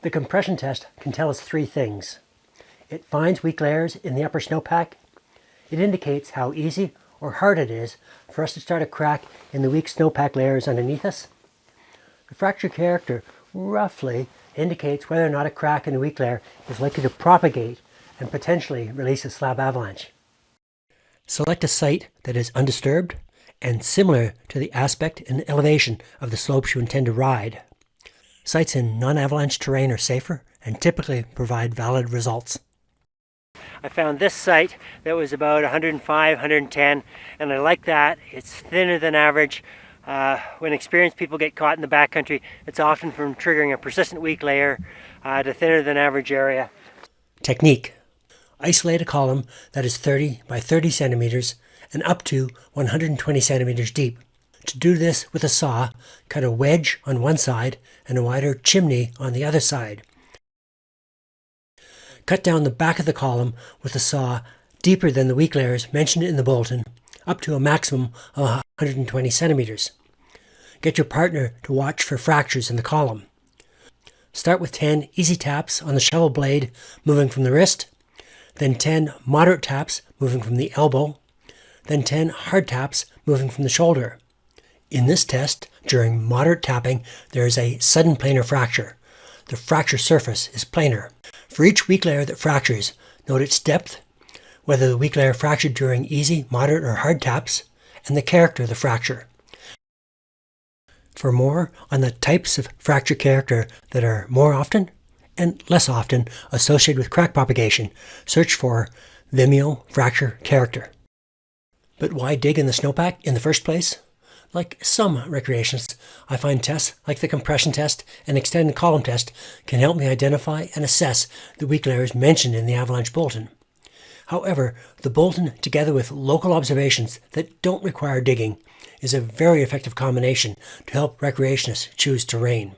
The compression test can tell us three things. It finds weak layers in the upper snowpack. It indicates how easy or hard it is for us to start a crack in the weak snowpack layers underneath us. The fracture character roughly indicates whether or not a crack in the weak layer is likely to propagate and potentially release a slab avalanche. Select a site that is undisturbed and similar to the aspect and elevation of the slopes you intend to ride. Sites in non-avalanche terrain are safer and typically provide valid results. I found this site that was about 105, 110, and I like that. It's thinner than average. When experienced people get caught in the backcountry, it's often from triggering a persistent weak layer to thinner than average area. Technique. Isolate a column that is 30 by 30 centimeters and up to 120 centimeters deep. To do this with a saw, cut a wedge on one side and a wider chimney on the other side. Cut down the back of the column with a saw deeper than the weak layers mentioned in the bulletin, up to a maximum of 120 centimeters. Get your partner to watch for fractures in the column. Start with 10 easy taps on the shovel blade moving from the wrist, then 10 moderate taps moving from the elbow, then 10 hard taps moving from the shoulder. In this test, during moderate tapping, there is a sudden planar fracture. The fracture surface is planar. For each weak layer that fractures, note its depth, whether the weak layer fractured during easy, moderate, or hard taps, and the character of the fracture. For more on the types of fracture character that are more often and less often associated with crack propagation, search for Vimeo fracture character. But why dig in the snowpack in the first place? Like some recreationists, I find tests like the compression test and extended column test can help me identify and assess the weak layers mentioned in the avalanche bulletin. However, the bulletin, together with local observations that don't require digging, is a very effective combination to help recreationists choose terrain.